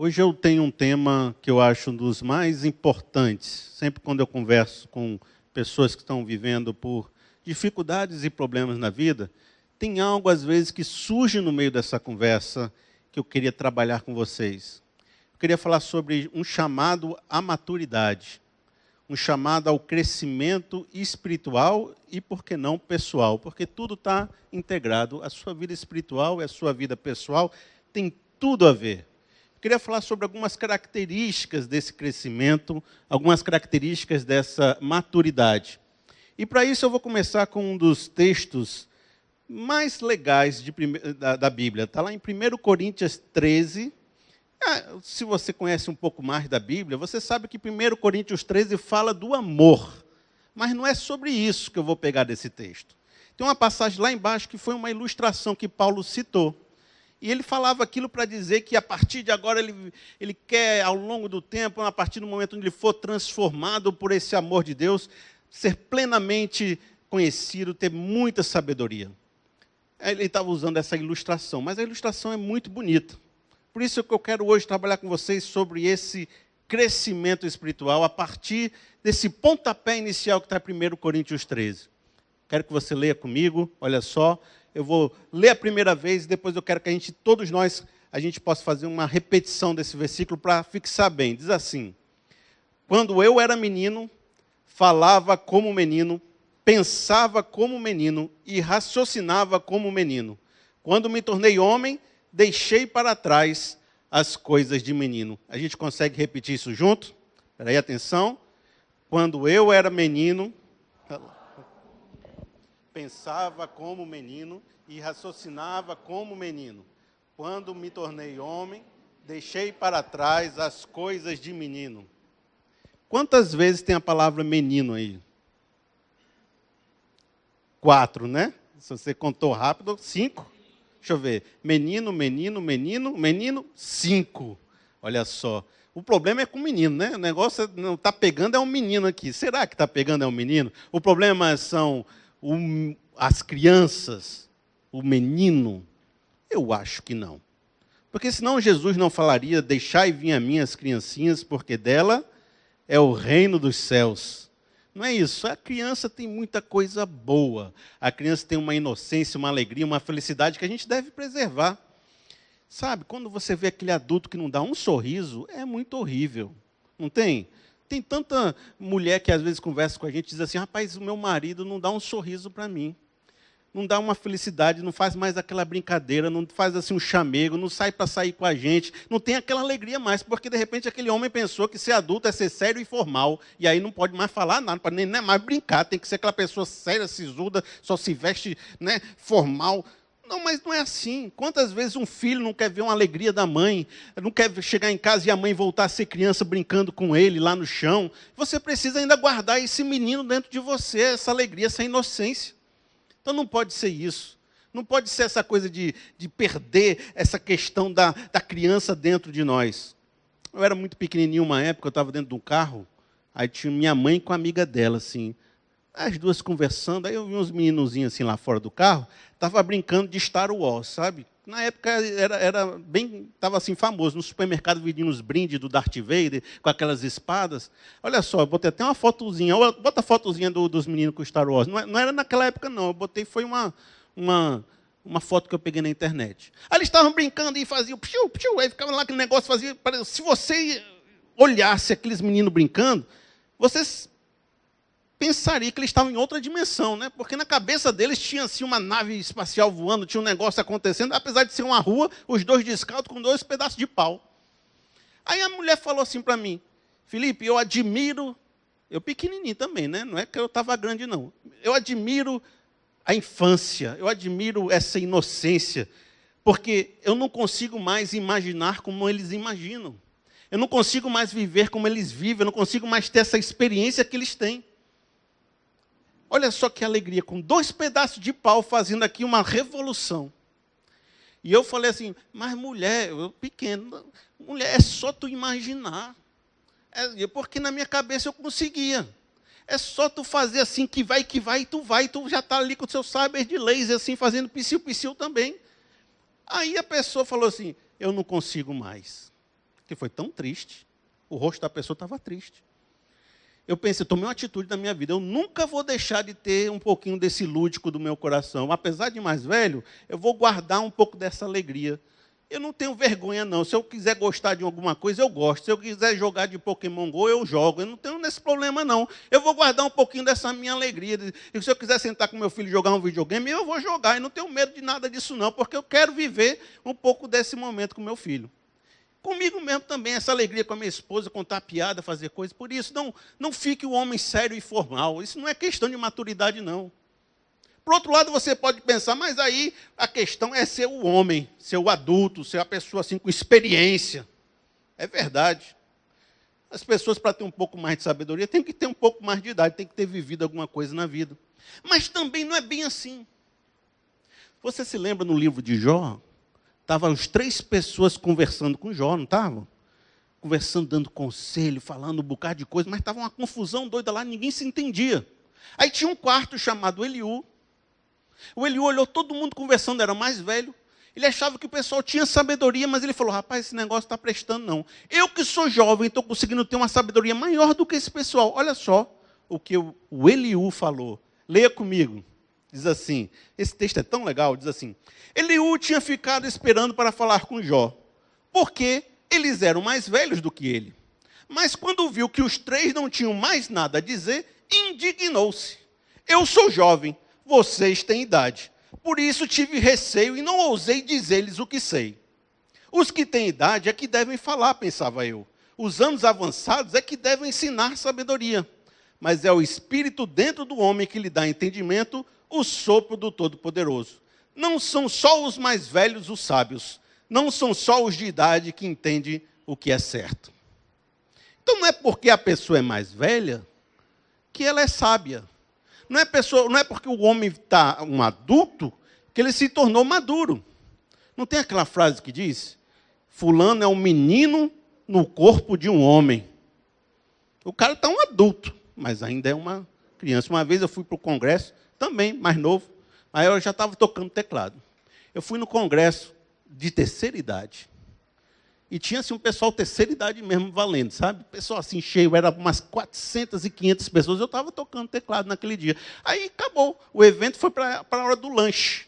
Hoje eu tenho um tema que eu acho um dos mais importantes. Sempre quando eu converso com pessoas que estão vivendo por dificuldades e problemas na vida, tem algo às vezes que surge no meio dessa conversa que eu queria trabalhar com vocês. Eu queria falar sobre um chamado à maturidade, um chamado ao crescimento espiritual e, por que não, pessoal, porque tudo está integrado. A sua vida espiritual e a sua vida pessoal tem tudo a ver. Eu queria falar sobre algumas características desse crescimento, algumas características dessa maturidade. E para isso eu vou começar com um dos textos mais legais da Bíblia. Está lá em 1 Coríntios 13. Se você conhece um pouco mais da Bíblia, você sabe que 1 Coríntios 13 fala do amor. Mas não é sobre isso que eu vou pegar desse texto. Tem uma passagem lá embaixo que foi uma ilustração que Paulo citou. E ele falava aquilo para dizer que a partir de agora ele quer, ao longo do tempo, a partir do momento onde ele for transformado por esse amor de Deus, ser plenamente conhecido, ter muita sabedoria. Ele estava usando essa ilustração, mas a ilustração é muito bonita. Por isso que eu quero hoje trabalhar com vocês sobre esse crescimento espiritual a partir desse pontapé inicial que está em 1 Coríntios 13. Quero que você leia comigo, olha só. Eu vou ler a primeira vez e depois eu quero que todos nós, a gente possa fazer uma repetição desse versículo para fixar bem. Diz assim: quando eu era menino, falava como menino, pensava como menino e raciocinava como menino. Quando me tornei homem, deixei para trás as coisas de menino. A gente consegue repetir isso junto? Espera aí, atenção. Quando eu era menino, pensava como menino e raciocinava como menino. Quando me tornei homem, deixei para trás as coisas de menino. Quantas vezes tem a palavra menino aí? 4, né? Se você contou rápido, 5. Deixa eu ver. Menino, menino, menino, menino, 5. Olha só. O problema é com o menino, né? O negócio não está pegando é um menino aqui. Será que está pegando é um menino? O problema são as crianças, o menino? Eu acho que não. Porque senão Jesus não falaria: deixai vir a mim as criancinhas, porque dela é o reino dos céus. Não é isso. A criança tem muita coisa boa. A criança tem uma inocência, uma alegria, uma felicidade que a gente deve preservar. Sabe, quando você vê aquele adulto que não dá um sorriso, é muito horrível. Não tem? Tem tanta mulher que às vezes conversa com a gente e diz assim: rapaz, o meu marido não dá um sorriso para mim. Não dá uma felicidade, não faz mais aquela brincadeira, não faz assim um chamego, não sai para sair com a gente, não tem aquela alegria mais, porque de repente aquele homem pensou que ser adulto é ser sério e formal, e aí não pode mais falar nada, não pode nem mais brincar, tem que ser aquela pessoa séria, sisuda, só se veste, né, formal. Não, mas não é assim. Quantas vezes um filho não quer ver uma alegria da mãe, não quer chegar em casa e a mãe voltar a ser criança brincando com ele lá no chão? Você precisa ainda guardar esse menino dentro de você, essa alegria, essa inocência. Então não pode ser isso. Não pode ser essa coisa de perder essa questão da criança dentro de nós. Eu era muito pequenininho uma época, eu estava dentro de um carro, aí tinha minha mãe com a amiga dela, assim. As duas conversando, aí eu vi uns meninozinhos assim lá fora do carro, estava brincando de Star Wars, sabe? Na época era bem, estava assim famoso, no supermercado vendiam uns brindes do Darth Vader, com aquelas espadas. Olha só, eu botei até uma fotozinha, bota a fotozinha dos meninos com Star Wars. Não era naquela época não, eu botei, foi uma foto que eu peguei na internet. Aí eles estavam brincando e faziam, psiu, psiu, aí ficava lá aquele negócio, fazia, se você olhasse aqueles meninos brincando, vocês pensaria que eles estavam em outra dimensão, né? Porque na cabeça deles tinha assim uma nave espacial voando, tinha um negócio acontecendo, apesar de ser uma rua, os dois descalços com 2 pedaços de pau. Aí a mulher falou assim para mim: Felipe, eu admiro, eu pequenininho também, né? Não é que eu estava grande, não. Eu admiro a infância, eu admiro essa inocência, porque eu não consigo mais imaginar como eles imaginam. Eu não consigo mais viver como eles vivem, eu não consigo mais ter essa experiência que eles têm. Olha só que alegria, com 2 pedaços de pau fazendo aqui uma revolução. E eu falei assim: mas mulher, eu pequeno, mulher, é só tu imaginar. Porque na minha cabeça eu conseguia. É só tu fazer assim, que vai, e tu já está ali com o seu saber de laser, assim, fazendo psiu também. Aí a pessoa falou assim: eu não consigo mais. que foi tão triste. O rosto da pessoa estava triste. Eu pensei, tomei uma atitude na minha vida. Eu nunca vou deixar de ter um pouquinho desse lúdico do meu coração. Apesar de mais velho, eu vou guardar um pouco dessa alegria. Eu não tenho vergonha, não. Se eu quiser gostar de alguma coisa, eu gosto. Se eu quiser jogar de Pokémon Go, eu jogo. Eu não tenho nesse problema, não. Eu vou guardar um pouquinho dessa minha alegria. E se eu quiser sentar com meu filho e jogar um videogame, eu vou jogar. E não tenho medo de nada disso, não. Porque eu quero viver um pouco desse momento com meu filho. Comigo mesmo também, essa alegria com a minha esposa, contar piada, fazer coisas. Por isso, não fique o homem sério e formal. Isso não é questão de maturidade, não. Por outro lado, você pode pensar, mas aí a questão é ser o homem, ser o adulto, ser a pessoa assim com experiência. É verdade. As pessoas, para ter um pouco mais de sabedoria, têm que ter um pouco mais de idade, têm que ter vivido alguma coisa na vida. Mas também não é bem assim. Você se lembra no livro de Jó? Estavam as 3 pessoas conversando com Jó, não estavam? Conversando, dando conselho, falando um bocado de coisa, mas estava uma confusão doida lá, ninguém se entendia. Aí tinha um quarto chamado Eliú. O Eliú olhou todo mundo conversando, era mais velho. Ele achava que o pessoal tinha sabedoria, mas ele falou, rapaz, esse negócio está prestando não. Eu que sou jovem, estou conseguindo ter uma sabedoria maior do que esse pessoal. Olha só o que o Eliú falou. Leia comigo. Diz assim, esse texto é tão legal, diz assim, Eliú tinha ficado esperando para falar com Jó, porque eles eram mais velhos do que ele. Mas quando viu que os 3 não tinham mais nada a dizer, indignou-se. Eu sou jovem, vocês têm idade. Por isso tive receio e não ousei dizer-lhes o que sei. Os que têm idade é que devem falar, pensava eu. Os anos avançados é que devem ensinar sabedoria. Mas é o Espírito dentro do homem que lhe dá entendimento, o sopro do Todo-Poderoso. Não são só os mais velhos os sábios. Não são só os de idade que entendem o que é certo. Então não é porque a pessoa é mais velha que ela é sábia. Não é porque o homem está um adulto que ele se tornou maduro. Não tem aquela frase que diz, fulano é um menino no corpo de um homem. O cara está um adulto, mas ainda é uma criança. Uma vez eu fui para o congresso, também, mais novo, aí eu já estava tocando teclado. Eu fui no congresso de terceira idade. E tinha assim, um pessoal terceira idade mesmo valendo, sabe? Pessoal assim cheio, era umas 400 e 500 pessoas. Eu estava tocando teclado naquele dia. Aí acabou, o evento foi para a hora do lanche.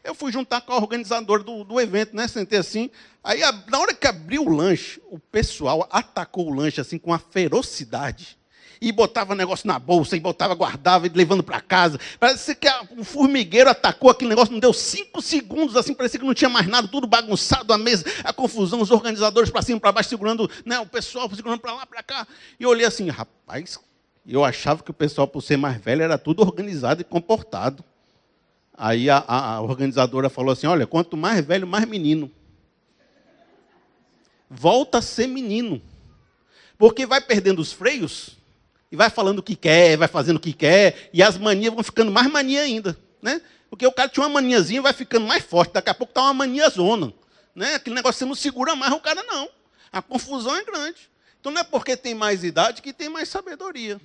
Eu fui juntar com a organizadora do evento, né? Sentei assim. Aí, na hora que abriu o lanche, o pessoal atacou o lanche assim com uma ferocidade. E botava negócio na bolsa, e botava, guardava, e levando para casa. Parece que um formigueiro atacou aquele negócio, não deu 5 segundos, assim, parecia que não tinha mais nada, tudo bagunçado, a mesa, a confusão, os organizadores para cima e para baixo, segurando, né, o pessoal segurando para lá, para cá. E eu olhei assim, rapaz, eu achava que o pessoal, por ser mais velho, era tudo organizado e comportado. Aí a organizadora falou assim, olha, quanto mais velho, mais menino. Volta a ser menino. Porque vai perdendo os freios, e vai falando o que quer, vai fazendo o que quer, e as manias vão ficando mais mania ainda. Né? Porque o cara tinha uma maniazinha, vai ficando mais forte, daqui a pouco está uma mania zona. Né? Aquele negócio você não segura mais o cara, não. A confusão é grande. Então não é porque tem mais idade que tem mais sabedoria.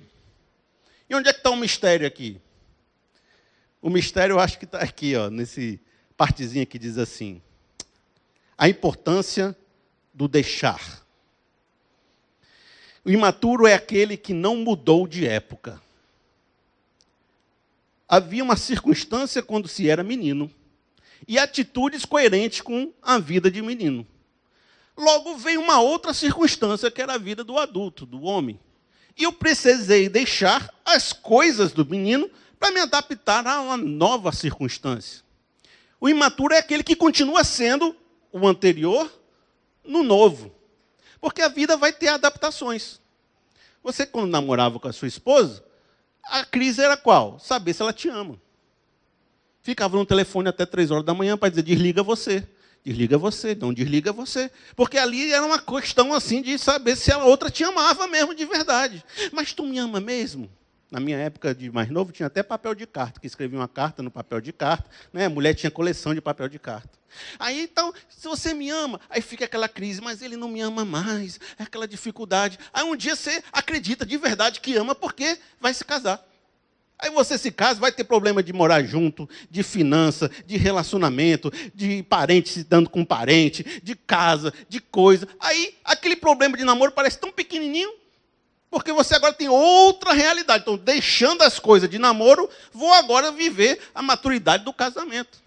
E onde é que está o mistério aqui? O mistério eu acho que está aqui, ó, nesse partezinho que diz assim, a importância do deixar. O imaturo é aquele que não mudou de época. Havia uma circunstância quando se era menino, e atitudes coerentes com a vida de menino. Logo veio uma outra circunstância, que era a vida do adulto, do homem. E eu precisei deixar as coisas do menino para me adaptar a uma nova circunstância. O imaturo é aquele que continua sendo o anterior no novo. Porque a vida vai ter adaptações. Você, quando namorava com a sua esposa, a crise era qual? Saber se ela te ama. Ficava no telefone até 3 horas da manhã para dizer, desliga você, não desliga você. Porque ali era uma questão assim de saber se a outra te amava mesmo de verdade. Mas tu me ama mesmo? Na minha época de mais novo, tinha até papel de carta, que escrevia uma carta no papel de carta. Né? A mulher tinha coleção de papel de carta. Aí, então, se você me ama, aí fica aquela crise, mas ele não me ama mais, é aquela dificuldade. Aí um dia você acredita de verdade que ama porque vai se casar. Aí você se casa, vai ter problema de morar junto, de finança, de relacionamento, de parente se dando com parente, de casa, de coisa. Aí aquele problema de namoro parece tão pequenininho, porque você agora tem outra realidade. Então, deixando as coisas de namoro, vou agora viver a maturidade do casamento.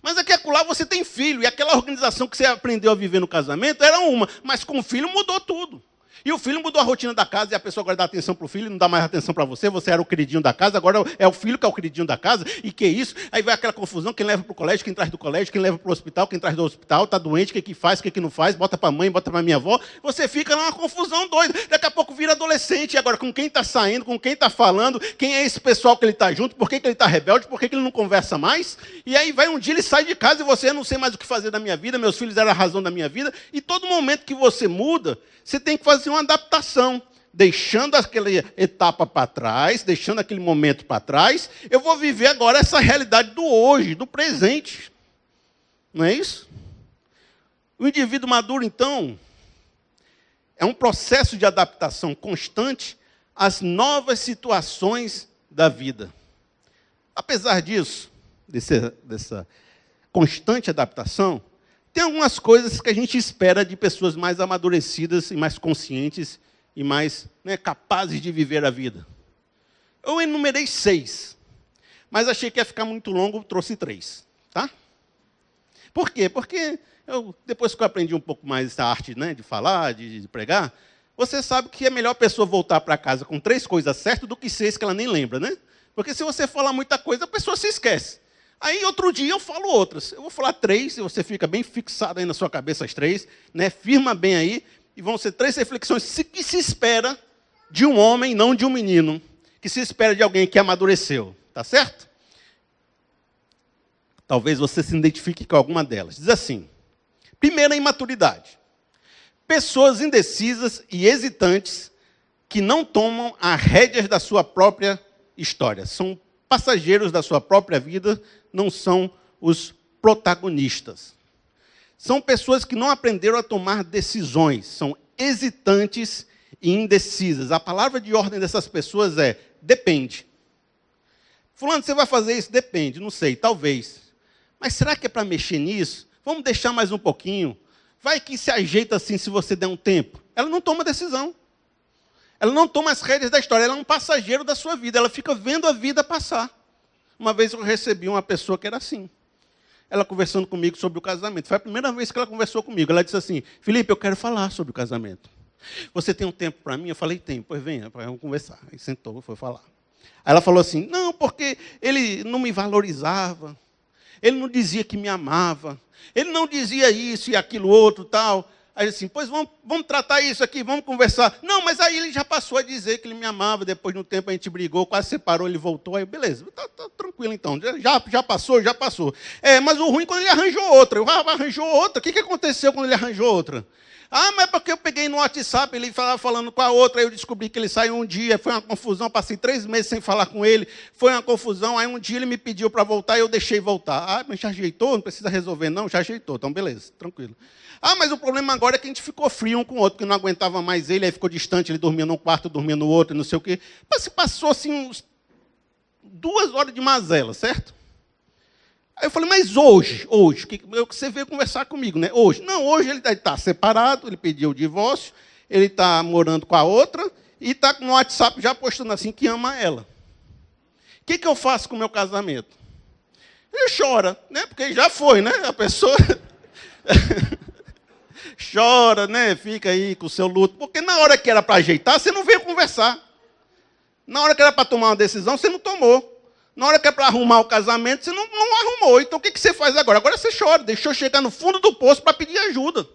Mas aqui acolá você tem filho, e aquela organização que você aprendeu a viver no casamento era uma, mas com o filho mudou tudo. E o filho mudou a rotina da casa, e a pessoa agora dá atenção para o filho, não dá mais atenção para você, você era o queridinho da casa, agora é o filho que é o queridinho da casa, e que isso? Aí vai aquela confusão, quem leva para o colégio, quem traz do colégio, quem leva para o hospital, quem traz do hospital, está doente, o que faz, o que não faz, bota para a mãe, bota para a minha avó, você fica numa confusão doida, daqui a pouco vira adolescente, e agora com quem está saindo, com quem está falando, quem é esse pessoal que ele está junto, por que ele está rebelde, por que ele não conversa mais, e aí vai um dia ele sai de casa e você, eu não sei mais o que fazer da minha vida, meus filhos eram a razão da minha vida, e todo momento que você muda, você tem que fazer uma adaptação, deixando aquela etapa para trás, deixando aquele momento para trás, eu vou viver agora essa realidade do hoje, do presente. Não é isso? O indivíduo maduro, então, é um processo de adaptação constante às novas situações da vida. Apesar disso, dessa constante adaptação, tem algumas coisas que a gente espera de pessoas mais amadurecidas e mais conscientes e mais capazes de viver a vida. Eu enumerei 6, mas achei que ia ficar muito longo, trouxe 3. Tá? Por quê? Porque depois que eu aprendi um pouco mais essa arte de falar, de pregar, você sabe que é melhor a pessoa voltar para casa com 3 coisas certas do que 6 que ela nem lembra, né? Porque se você falar muita coisa, a pessoa se esquece. Aí, outro dia, eu falo outras. Eu vou falar 3, e você fica bem fixado aí na sua cabeça as 3, firma bem aí, e vão ser 3 reflexões que se espera de um homem, não de um menino, que se espera de alguém que amadureceu. Tá certo? Talvez você se identifique com alguma delas. Diz assim, primeira, imaturidade. Pessoas indecisas e hesitantes que não tomam as rédeas da sua própria história. São passageiros da sua própria vida, não são os protagonistas. São pessoas que não aprenderam a tomar decisões, são hesitantes e indecisas. A palavra de ordem dessas pessoas é, depende. Fulano, você vai fazer isso? Depende, não sei, talvez. Mas será que é para mexer nisso? Vamos deixar mais um pouquinho. Vai que se ajeita assim se você der um tempo. Ela não toma decisão. Ela não toma as rédeas da história, ela é um passageiro da sua vida, ela fica vendo a vida passar. Uma vez eu recebi uma pessoa que era assim. Ela conversando comigo sobre o casamento. Foi a primeira vez que ela conversou comigo. Ela disse assim, Felipe, eu quero falar sobre o casamento. Você tem um tempo para mim? Eu falei, tem. Pois venha, vamos conversar. Aí sentou, foi falar. Aí ela falou assim, não, porque ele não me valorizava. Ele não dizia que me amava. Ele não dizia isso e aquilo outro, tal. Aí assim, pois vamos tratar isso aqui, vamos conversar. Não, mas aí ele já passou a dizer que ele me amava, depois de um tempo a gente brigou, quase separou, ele voltou, aí beleza, tá tranquilo então, já passou, já passou. Mas o ruim é quando ele arranjou outra. Arranjou outra, o que aconteceu quando ele arranjou outra? Ah, mas é porque eu peguei no WhatsApp, ele estava falando com a outra, aí eu descobri que ele saiu um dia, foi uma confusão, passei 3 meses sem falar com ele, foi uma confusão, aí um dia ele me pediu para voltar e eu deixei voltar. Ah, mas já ajeitou? Não precisa resolver não? Já ajeitou, então beleza, tranquilo. Ah, mas o problema agora é que a gente ficou frio um com o outro, porque não aguentava mais ele, aí ficou distante, ele dormia num quarto, dormia no outro, não sei o quê. Mas se passou assim uns 2 horas de mazela, certo? Aí eu falei, mas hoje, que você veio conversar comigo, né? Hoje. Não, hoje ele está separado, ele pediu o divórcio, ele está morando com a outra e está no WhatsApp já postando assim que ama ela. O que eu faço com o meu casamento? Ele chora, né? Porque já foi, né? A pessoa chora, né? Fica aí com o seu luto. Porque na hora que era para ajeitar, você não veio conversar. Na hora que era para tomar uma decisão, você não tomou. Na hora que é para arrumar o casamento, você não arrumou. Então, o que você faz agora? Agora você chora. Deixou chegar no fundo do poço para pedir ajuda.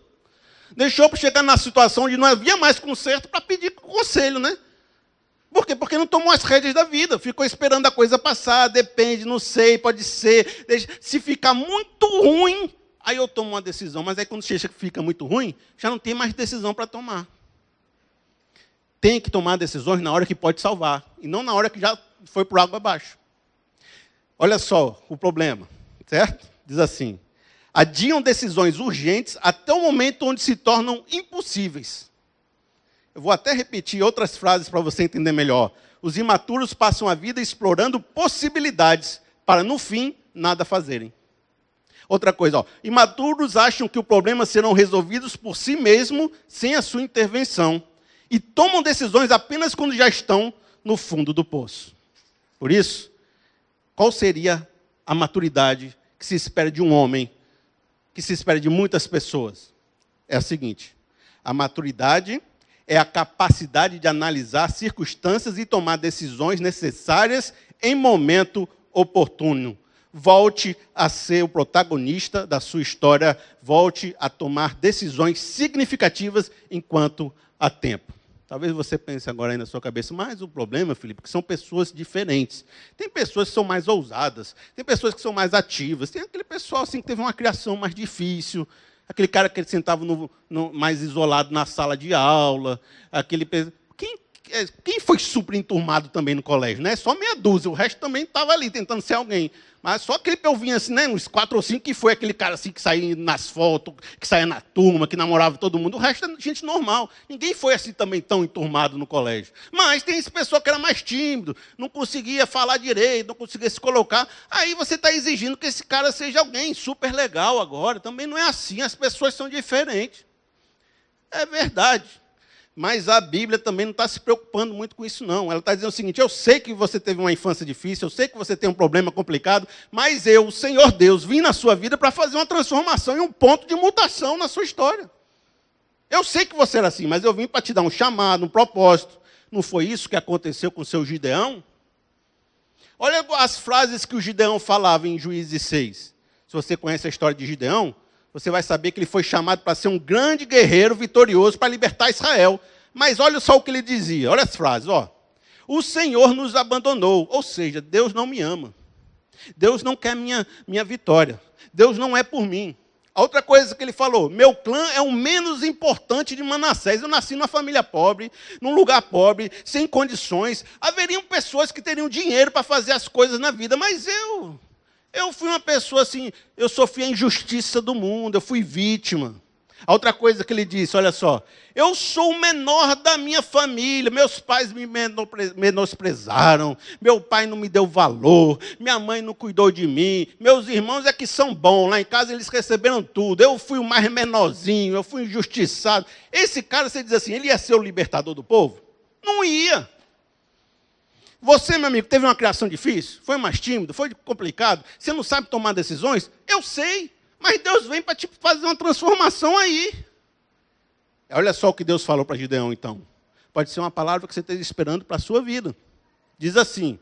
Deixou chegar na situação onde não havia mais conserto para pedir conselho, né? Por quê? Porque não tomou as rédeas da vida. Ficou esperando a coisa passar. Depende, não sei, pode ser. Se ficar muito ruim, aí eu tomo uma decisão. Mas aí, quando fica muito ruim, já não tem mais decisão para tomar. Tem que tomar decisões na hora que pode salvar. E não na hora que já foi por água abaixo. Olha só o problema, certo? Diz assim, adiam decisões urgentes até o momento onde se tornam impossíveis. Eu vou até repetir outras frases para você entender melhor. Os imaturos passam a vida explorando possibilidades para, no fim, nada fazerem. Outra coisa, imaturos acham que os problemas serão resolvidos por si mesmos, sem a sua intervenção. E tomam decisões apenas quando já estão no fundo do poço. Por isso, qual seria a maturidade que se espera de um homem, que se espera de muitas pessoas? É a seguinte: a maturidade é a capacidade de analisar circunstâncias e tomar decisões necessárias em momento oportuno. Volte a ser o protagonista da sua história, volte a tomar decisões significativas enquanto há tempo. Talvez você pense agora aí na sua cabeça, mas o problema, Felipe, é que são pessoas diferentes. Tem pessoas que são mais ousadas, tem pessoas que são mais ativas, tem aquele pessoal assim, que teve uma criação mais difícil, aquele cara que sentava mais isolado na sala de aula, quem foi super enturmado também no colégio? Né? Só meia dúzia, o resto também estava ali tentando ser alguém. Mas só aquele que eu vinha assim, né, uns 4 ou 5, que foi aquele cara assim que saía nas fotos, que saía na turma, que namorava todo mundo. O resto é gente normal. Ninguém foi assim também tão enturmado no colégio. Mas tem esse pessoal que era mais tímido, não conseguia falar direito, não conseguia se colocar. Aí você está exigindo que esse cara seja alguém super legal agora. Também não é assim, as pessoas são diferentes. É verdade. Mas a Bíblia também não está se preocupando muito com isso, não. Ela está dizendo o seguinte: eu sei que você teve uma infância difícil, eu sei que você tem um problema complicado, mas eu, o Senhor Deus, vim na sua vida para fazer uma transformação e um ponto de mutação na sua história. Eu sei que você era assim, mas eu vim para te dar um chamado, um propósito. Não foi isso que aconteceu com o seu Gideão? Olha as frases que o Gideão falava em Juízes 6. Se você conhece a história de Gideão, você vai saber que ele foi chamado para ser um grande guerreiro vitorioso para libertar Israel. Mas olha só o que ele dizia, olha as frases, O Senhor nos abandonou, ou seja, Deus não me ama. Deus não quer minha vitória. Deus não é por mim. A outra coisa que ele falou: meu clã é o menos importante de Manassés. Eu nasci numa família pobre, num lugar pobre, sem condições. Haveriam pessoas que teriam dinheiro para fazer as coisas na vida, mas eu fui uma pessoa assim, eu sofri a injustiça do mundo, eu fui vítima. A outra coisa que ele disse, olha só: eu sou o menor da minha família, meus pais me menosprezaram, meu pai não me deu valor, minha mãe não cuidou de mim, meus irmãos é que são bons, lá em casa eles receberam tudo, eu fui o mais menorzinho, eu fui injustiçado. Esse cara, você diz assim, ele ia ser o libertador do povo? Não ia. Você, meu amigo, teve uma criação difícil? Foi mais tímido? Foi complicado? Você não sabe tomar decisões? Eu sei, mas Deus vem para te fazer uma transformação aí. Olha só o que Deus falou para Gideão, então. Pode ser uma palavra que você esteja esperando para a sua vida. Diz assim: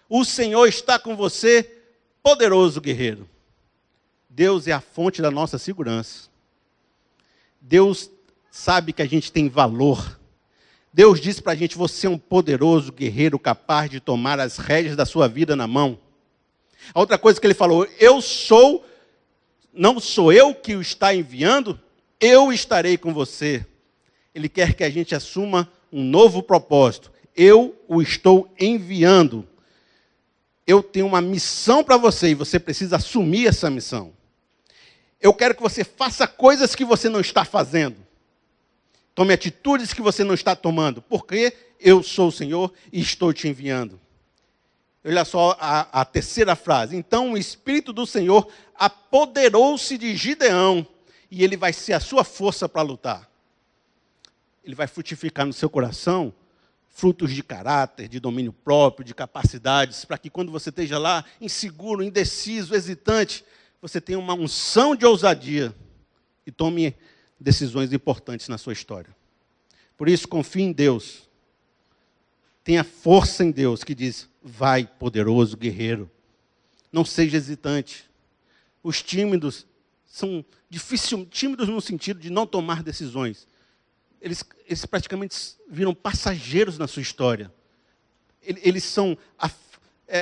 o Senhor está com você, poderoso guerreiro. Deus é a fonte da nossa segurança. Deus sabe que a gente tem valor. Deus diz para a gente: você é um poderoso guerreiro capaz de tomar as rédeas da sua vida na mão. A outra coisa que ele falou: não sou eu que o está enviando, eu estarei com você. Ele quer que a gente assuma um novo propósito. Eu o estou enviando. Eu tenho uma missão para você e você precisa assumir essa missão. Eu quero que você faça coisas que você não está fazendo. Tome atitudes que você não está tomando, porque eu sou o Senhor e estou te enviando. Olha só a terceira frase. Então o Espírito do Senhor apoderou-se de Gideão, e ele vai ser a sua força para lutar. Ele vai frutificar no seu coração frutos de caráter, de domínio próprio, de capacidades, para que quando você esteja lá inseguro, indeciso, hesitante, você tenha uma unção de ousadia e tome decisões importantes na sua história. Por isso, confie em Deus. Tenha força em Deus, que diz: vai, poderoso guerreiro. Não seja hesitante. Os tímidos são tímidos no sentido de não tomar decisões. Eles praticamente viram passageiros na sua história. Eles são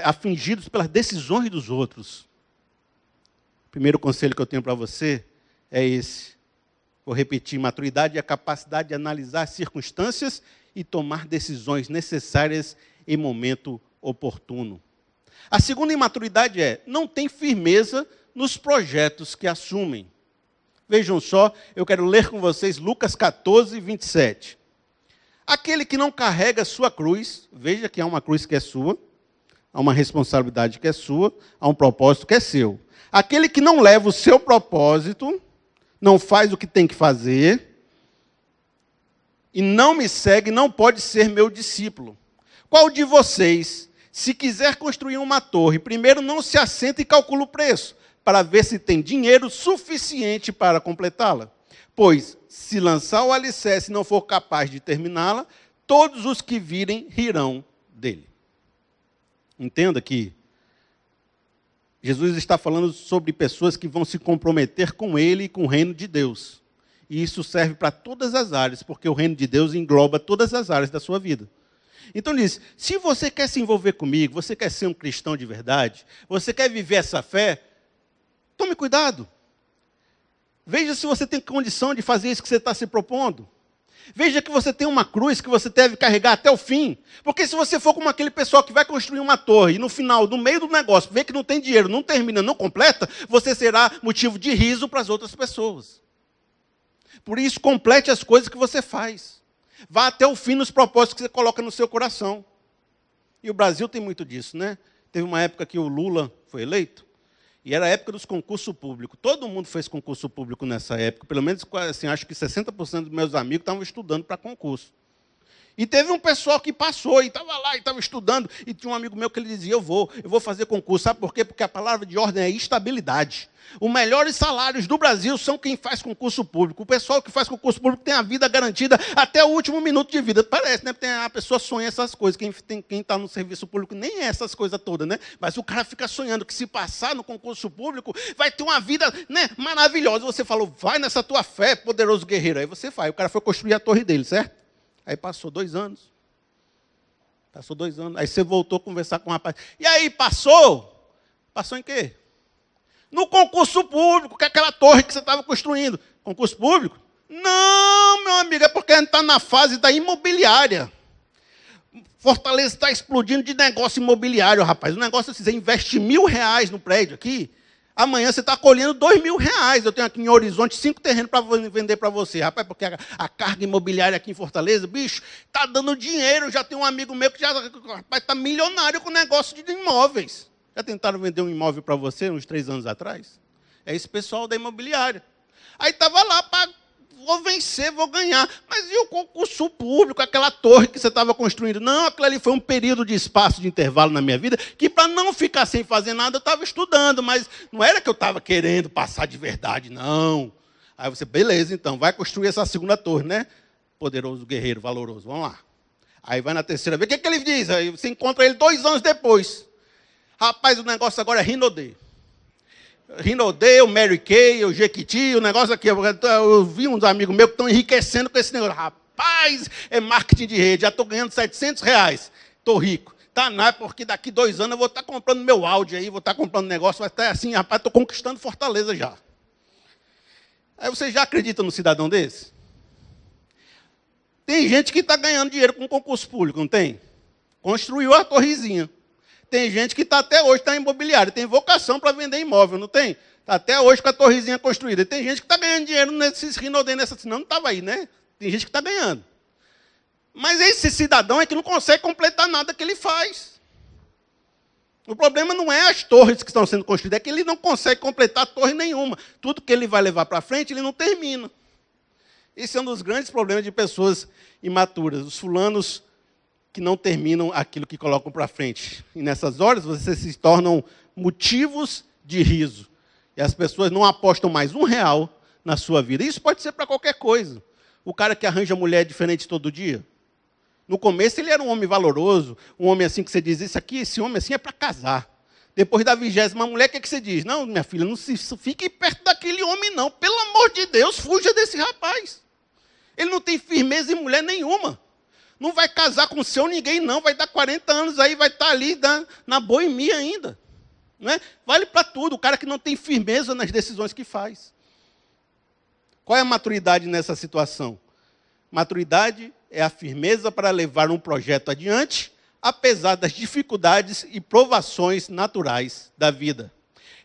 afingidos pelas decisões dos outros. O primeiro conselho que eu tenho para você é esse. Vou repetir: maturidade é a capacidade de analisar as circunstâncias e tomar decisões necessárias em momento oportuno. A segunda imaturidade não tem firmeza nos projetos que assumem. Vejam só, eu quero ler com vocês Lucas 14, 27. Aquele que não carrega a sua cruz, veja que há uma cruz que é sua, há uma responsabilidade que é sua, há um propósito que é seu. Aquele que não leva o seu propósito, não faz o que tem que fazer, e não me segue, não pode ser meu discípulo. Qual de vocês, se quiser construir uma torre, primeiro não se assenta e calcula o preço, para ver se tem dinheiro suficiente para completá-la? Pois, se lançar o alicerce e não for capaz de terminá-la, todos os que virem rirão dele. Entenda que Jesus está falando sobre pessoas que vão se comprometer com ele e com o reino de Deus. E isso serve para todas as áreas, porque o reino de Deus engloba todas as áreas da sua vida. Então ele diz, se você quer se envolver comigo, você quer ser um cristão de verdade, você quer viver essa fé, tome cuidado. Veja se você tem condição de fazer isso que você está se propondo. Veja que você tem uma cruz que você deve carregar até o fim. Porque se você for como aquele pessoal que vai construir uma torre e no final, no meio do negócio, vê que não tem dinheiro, não termina, não completa, você será motivo de riso para as outras pessoas. Por isso, complete as coisas que você faz. Vá até o fim nos propósitos que você coloca no seu coração. E o Brasil tem muito disso, né? Teve uma época que o Lula foi eleito, e era a época dos concursos públicos. Todo mundo fez concurso público nessa época. Pelo menos, assim, acho que 60% dos meus amigos estavam estudando para concurso. E teve um pessoal que passou, e estava lá, e estava estudando, e tinha um amigo meu que ele dizia, eu vou fazer concurso. Sabe por quê? Porque a palavra de ordem é estabilidade. Os melhores salários do Brasil são quem faz concurso público. O pessoal que faz concurso público tem a vida garantida até o último minuto de vida. Parece, né? A pessoa sonha essas coisas. Quem está no serviço público nem é essas coisas todas, né? Mas o cara fica sonhando que se passar no concurso público, vai ter uma vida, né, maravilhosa. Você falou, vai nessa tua fé, poderoso guerreiro. Aí você vai. O cara foi construir a torre dele, certo? Aí passou 2 anos. Passou 2 anos. Aí você voltou a conversar com o rapaz. E aí, passou? Passou em quê? No concurso público, que é aquela torre que você estava construindo. Concurso público? Não, meu amigo, é porque a gente está na fase da imobiliária. Fortaleza está explodindo de negócio imobiliário, rapaz. O negócio é você investe R$1.000 no prédio aqui, amanhã você está colhendo R$2.000. Eu tenho aqui em Horizonte 5 terrenos para vender para você, rapaz, porque a carga imobiliária aqui em Fortaleza, bicho, está dando dinheiro. Já tem um amigo meu que já está milionário com negócio de imóveis. Já tentaram vender um imóvel para você uns 3 anos atrás? É esse pessoal da imobiliária. Aí estava lá, vou vencer, vou ganhar. Mas e o concurso público, aquela torre que você estava construindo? Não, aquilo ali foi um período de espaço de intervalo na minha vida, que para não ficar sem fazer nada, eu estava estudando, mas não era que eu estava querendo passar de verdade, não. Aí você, beleza, então, vai construir essa segunda torre, né? Poderoso guerreiro, valoroso, vamos lá. Aí vai na terceira vez, o que ele diz? Aí você encontra ele 2 anos depois. Rapaz, o negócio agora é Rinodê. Rinodê, o Mary Kay, o Jequiti, o negócio aqui. Eu vi uns amigos meus que estão enriquecendo com esse negócio. Rapaz, é marketing de rede, já estou ganhando R$700. Estou rico. Tá, não é porque daqui 2 anos eu vou estar comprando meu áudio aí, vou estar comprando negócio, vai estar assim, rapaz, estou conquistando Fortaleza já. Aí você já acredita no cidadão desse? Tem gente que está ganhando dinheiro com concurso público, não tem? Construiu a torrezinha. Tem gente que está até hoje, está em imobiliário, tem vocação para vender imóvel, não tem? Está até hoje com a torrezinha construída. E tem gente que está ganhando dinheiro nesses Rinodê, não estava aí, né? Tem gente que está ganhando. Mas esse cidadão é que não consegue completar nada que ele faz. O problema não é as torres que estão sendo construídas, é que ele não consegue completar torre nenhuma. Tudo que ele vai levar para frente, ele não termina. Esse é um dos grandes problemas de pessoas imaturas. Os fulanos que não terminam aquilo que colocam para frente. E nessas horas, vocês se tornam motivos de riso. E as pessoas não apostam mais R$1 na sua vida. Isso pode ser para qualquer coisa. O cara que arranja mulher diferente todo dia. No começo, ele era um homem valoroso, um homem assim que você diz, esse homem assim é para casar. Depois da 20ª mulher, o que você diz? Não, minha filha, não fique perto daquele homem, não. Pelo amor de Deus, fuja desse rapaz. Ele não tem firmeza em mulher nenhuma. Não vai casar com o seu ninguém, não. Vai dar 40 anos aí, vai estar ali na boemia ainda. Não é? Vale para tudo. O cara que não tem firmeza nas decisões que faz. Qual é a maturidade nessa situação? Maturidade é a firmeza para levar um projeto adiante, apesar das dificuldades e provações naturais da vida.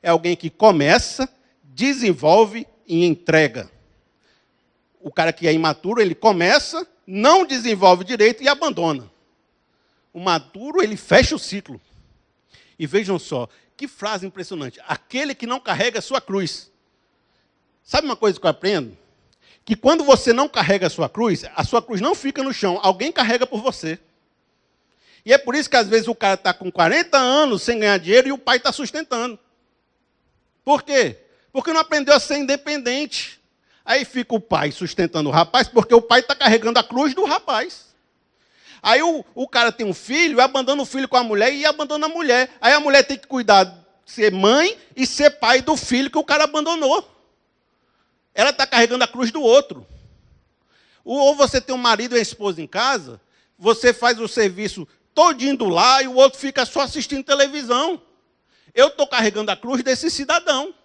É alguém que começa, desenvolve e entrega. O cara que é imaturo, ele começa, não desenvolve direito e abandona. O maduro, ele fecha o ciclo. E vejam só, que frase impressionante. Aquele que não carrega a sua cruz. Sabe uma coisa que eu aprendo? Que quando você não carrega a sua cruz não fica no chão, alguém carrega por você. E é por isso que às vezes o cara está com 40 anos sem ganhar dinheiro e o pai está sustentando. Por quê? Porque não aprendeu a ser independente. Aí fica o pai sustentando o rapaz, porque o pai está carregando a cruz do rapaz. Aí o cara tem um filho, abandona o filho com a mulher e abandona a mulher. Aí a mulher tem que cuidar, ser mãe e ser pai do filho que o cara abandonou. Ela está carregando a cruz do outro. Ou você tem um marido e a esposa em casa, você faz o serviço todinho lá e o outro fica só assistindo televisão. Eu estou carregando a cruz desse cidadão.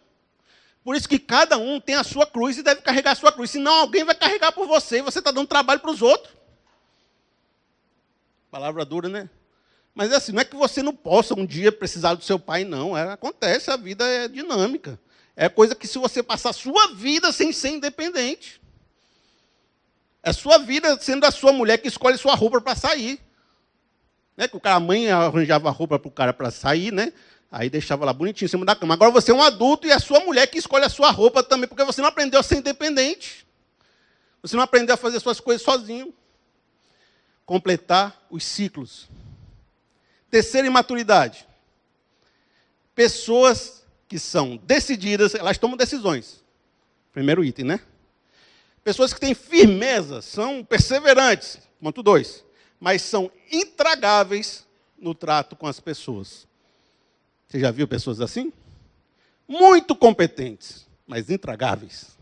Por isso que cada um tem a sua cruz e deve carregar a sua cruz. Senão alguém vai carregar por você e você está dando trabalho para os outros. Palavra dura, né? Mas é assim, não é que você não possa um dia precisar do seu pai, não. Acontece, a vida é dinâmica. É coisa que se você passar a sua vida sem ser independente. É sua vida sendo a sua mulher que escolhe sua roupa para sair. Né? Que a mãe arranjava a roupa para o cara para sair, né? Aí deixava lá bonitinho em cima da cama. Agora você é um adulto e é a sua mulher que escolhe a sua roupa também, porque você não aprendeu a ser independente. Você não aprendeu a fazer suas coisas sozinho. Completar os ciclos. Terceira imaturidade. Pessoas que são decididas, elas tomam decisões. Primeiro item, né? Pessoas que têm firmeza, são perseverantes. Ponto 2. Mas são intragáveis no trato com as pessoas. Você já viu pessoas assim? Muito competentes, mas intragáveis.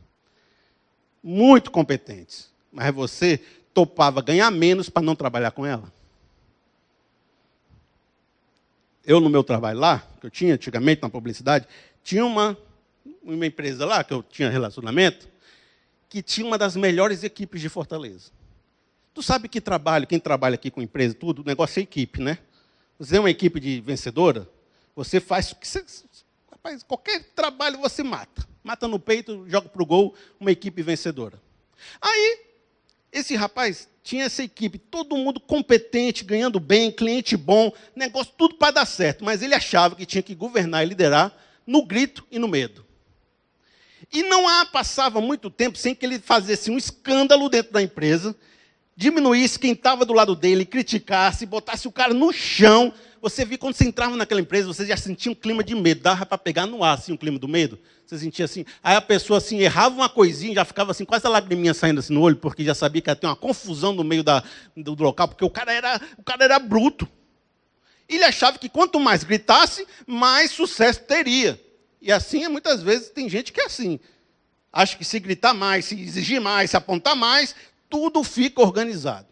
Muito competentes. Mas você topava ganhar menos para não trabalhar com ela? Eu, no meu trabalho lá, que eu tinha antigamente na publicidade, tinha uma empresa lá, que eu tinha relacionamento, que tinha uma das melhores equipes de Fortaleza. Tu sabe que quem trabalha aqui com empresa, tudo, o negócio é equipe, né? Você é uma equipe de vencedora, você faz o que você... Rapaz, qualquer trabalho você mata. Mata no peito, joga para o gol, uma equipe vencedora. Aí, esse rapaz tinha essa equipe, todo mundo competente, ganhando bem, cliente bom, negócio tudo para dar certo. Mas ele achava que tinha que governar e liderar no grito e no medo. E não passava muito tempo sem que ele fizesse um escândalo dentro da empresa, diminuísse quem estava do lado dele, criticasse, botasse o cara no chão. Você via quando você entrava naquela empresa, você já sentia um clima de medo, dava para pegar no ar assim, um clima do medo. Você sentia assim, aí a pessoa assim, errava uma coisinha, já ficava assim, quase a lagriminha saindo assim no olho, porque já sabia que ia ter uma confusão no meio do local, porque o cara era bruto. Ele achava que quanto mais gritasse, mais sucesso teria. E assim, muitas vezes, tem gente que é assim. Acha que se gritar mais, se exigir mais, se apontar mais, tudo fica organizado.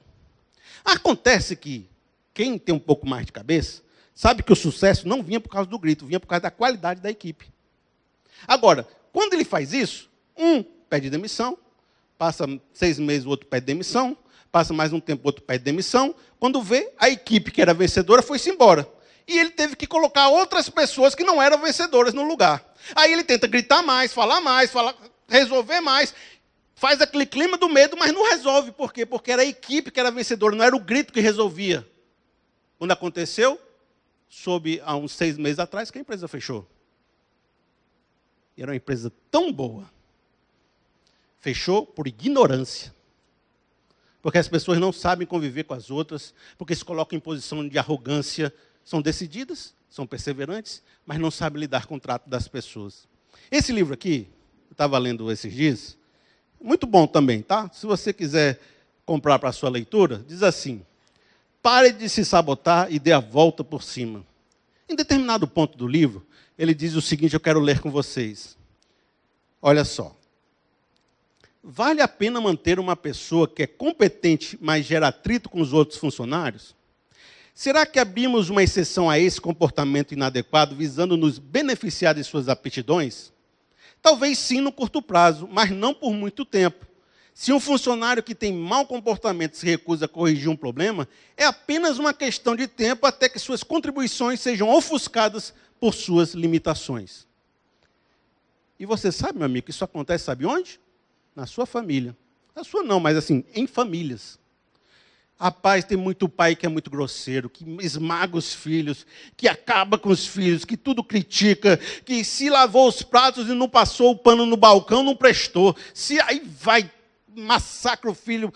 Acontece que quem tem um pouco mais de cabeça, sabe que o sucesso não vinha por causa do grito, vinha por causa da qualidade da equipe. Agora, quando ele faz isso, um pede demissão, passa 6 meses, o outro pede demissão, passa mais um tempo, o outro pede demissão. Quando vê, a equipe que era vencedora foi-se embora. E ele teve que colocar outras pessoas que não eram vencedoras no lugar. Aí ele tenta gritar mais, resolver mais, faz aquele clima do medo, mas não resolve. Por quê? Porque era a equipe que era vencedora, não era o grito que resolvia. Quando aconteceu, soube há uns 6 meses atrás que a empresa fechou. E era uma empresa tão boa. Fechou por ignorância. Porque as pessoas não sabem conviver com as outras, porque se colocam em posição de arrogância, são decididas, são perseverantes, mas não sabem lidar com o trato das pessoas. Esse livro aqui, eu estava lendo esses dias, muito bom também, tá? Se você quiser comprar para a sua leitura, diz assim: pare de se sabotar e dê a volta por cima. Em determinado ponto do livro, ele diz o seguinte, eu quero ler com vocês. Olha só. Vale a pena manter uma pessoa que é competente, mas gera atrito com os outros funcionários? Será que abrimos uma exceção a esse comportamento inadequado, visando nos beneficiar de suas aptidões? Talvez sim no curto prazo, mas não por muito tempo. Se um funcionário que tem mau comportamento se recusa a corrigir um problema, é apenas uma questão de tempo até que suas contribuições sejam ofuscadas por suas limitações. E você sabe, meu amigo, que isso acontece, sabe onde? Na sua família. Na sua não, mas assim, em famílias. Rapaz, tem muito pai que é muito grosseiro, que esmaga os filhos, que acaba com os filhos, que tudo critica, que se lavou os pratos e não passou o pano no balcão, não prestou. Se aí vai, massacra o filho,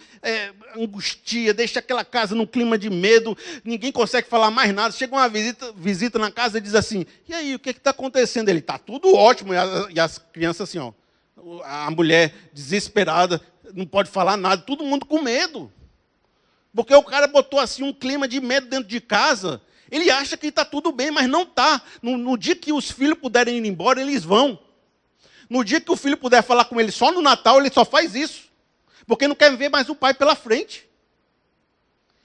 angustia, deixa aquela casa num clima de medo, ninguém consegue falar mais nada. Chega uma visita na casa e diz assim, e aí, o que está acontecendo? Ele, está tudo ótimo. E as crianças assim, ó, a mulher desesperada, não pode falar nada, todo mundo com medo. Porque o cara botou assim um clima de medo dentro de casa. Ele acha que está tudo bem, mas não está. No dia que os filhos puderem ir embora, eles vão. No dia que o filho puder falar com ele só no Natal, ele só faz isso. Porque não quer ver mais o pai pela frente.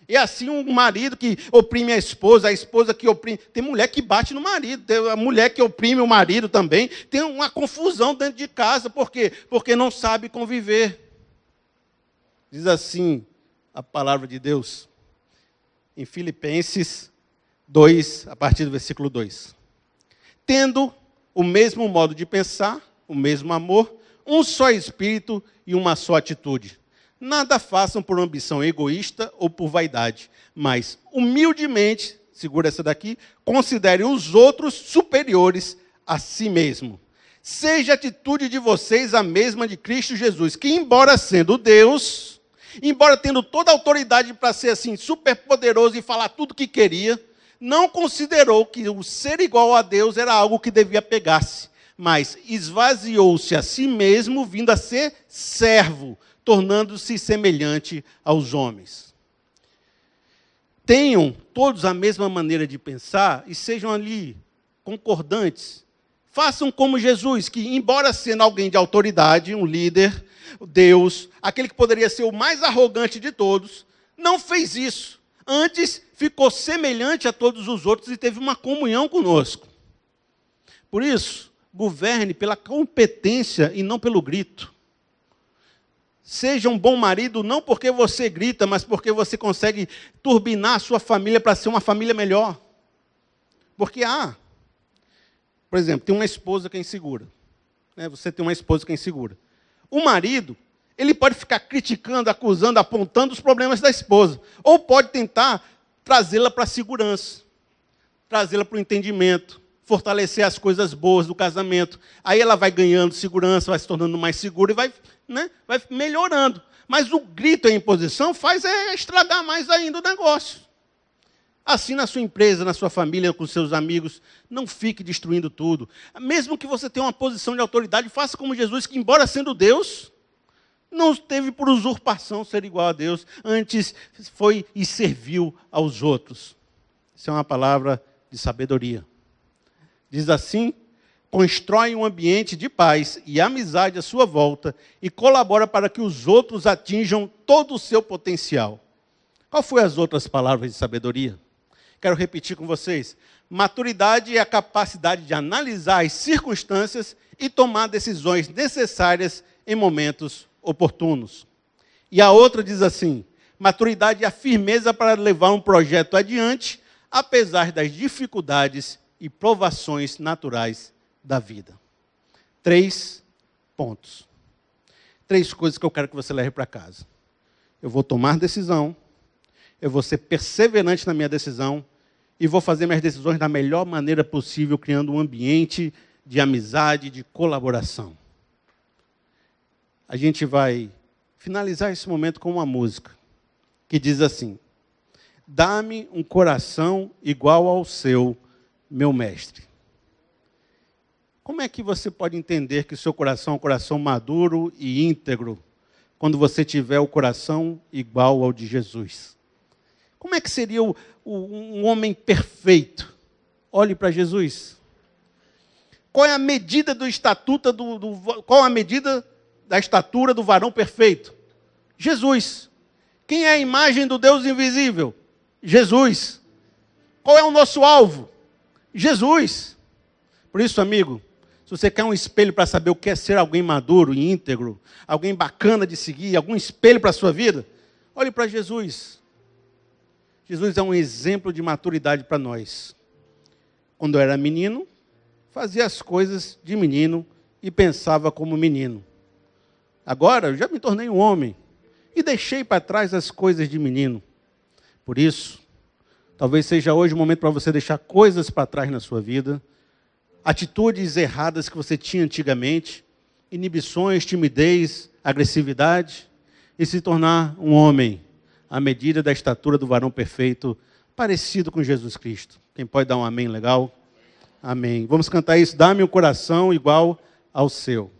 E assim um marido que oprime a esposa que oprime... Tem mulher que bate no marido, tem a mulher que oprime o marido também. Tem uma confusão dentro de casa. Por quê? Porque não sabe conviver. Diz assim a palavra de Deus, em Filipenses 2, a partir do versículo 2. Tendo o mesmo modo de pensar, o mesmo amor, um só espírito e uma só atitude. Nada façam por ambição egoísta ou por vaidade, mas humildemente, segura essa daqui, considerem os outros superiores a si mesmo. Seja a atitude de vocês a mesma de Cristo Jesus, que embora sendo Deus... Embora tendo toda a autoridade para ser assim, super poderoso e falar tudo o que queria, não considerou que o ser igual a Deus era algo que devia pegar-se, mas esvaziou-se a si mesmo, vindo a ser servo, tornando-se semelhante aos homens. Tenham todos a mesma maneira de pensar e sejam ali concordantes. Façam como Jesus, que embora sendo alguém de autoridade, um líder, Deus, aquele que poderia ser o mais arrogante de todos, não fez isso. Antes, ficou semelhante a todos os outros e teve uma comunhão conosco. Por isso, governe pela competência e não pelo grito. Seja um bom marido não porque você grita, mas porque você consegue turbinar a sua família para ser uma família melhor. Porque por exemplo, tem uma esposa que é insegura. Você tem uma esposa que é insegura. O marido, ele pode ficar criticando, acusando, apontando os problemas da esposa. Ou pode tentar trazê-la para a segurança, trazê-la para o entendimento, fortalecer as coisas boas do casamento. Aí ela vai ganhando segurança, vai se tornando mais segura e vai melhorando. Mas o grito e a imposição faz estragar mais ainda o negócio. Assim na sua empresa, na sua família, com seus amigos, não fique destruindo tudo. Mesmo que você tenha uma posição de autoridade, faça como Jesus, que embora sendo Deus, não teve por usurpação ser igual a Deus, antes foi e serviu aos outros. Isso é uma palavra de sabedoria. Diz assim, constrói um ambiente de paz e amizade à sua volta e colabora para que os outros atinjam todo o seu potencial. Qual foi as outras palavras de sabedoria? Quero repetir com vocês. Maturidade é a capacidade de analisar as circunstâncias e tomar decisões necessárias em momentos oportunos. E a outra diz assim, maturidade é a firmeza para levar um projeto adiante, apesar das dificuldades e provações naturais da vida. 3 pontos. 3 coisas que eu quero que você leve para casa. Eu vou tomar decisão, eu vou ser perseverante na minha decisão e vou fazer minhas decisões da melhor maneira possível, criando um ambiente de amizade, de colaboração. A gente vai finalizar esse momento com uma música que diz assim, dá-me um coração igual ao seu, meu mestre. Como é que você pode entender que o seu coração é um coração maduro e íntegro, quando você tiver o coração igual ao de Jesus? Como é que seria um homem perfeito? Olhe para Jesus. Qual é a medida do estatuto qual a medida da estatura do varão perfeito? Jesus. Quem é a imagem do Deus invisível? Jesus. Qual é o nosso alvo? Jesus. Por isso, amigo, se você quer um espelho para saber o que é ser alguém maduro e íntegro, alguém bacana de seguir, algum espelho para a sua vida, olhe para Jesus. Jesus é um exemplo de maturidade para nós. Quando eu era menino, fazia as coisas de menino e pensava como menino. Agora, eu já me tornei um homem e deixei para trás as coisas de menino. Por isso, talvez seja hoje o momento para você deixar coisas para trás na sua vida, atitudes erradas que você tinha antigamente, inibições, timidez, agressividade, e se tornar um homem à medida da estatura do varão perfeito, parecido com Jesus Cristo. Quem pode dar um amém legal? Amém. Vamos cantar isso. Dá-me um coração igual ao seu.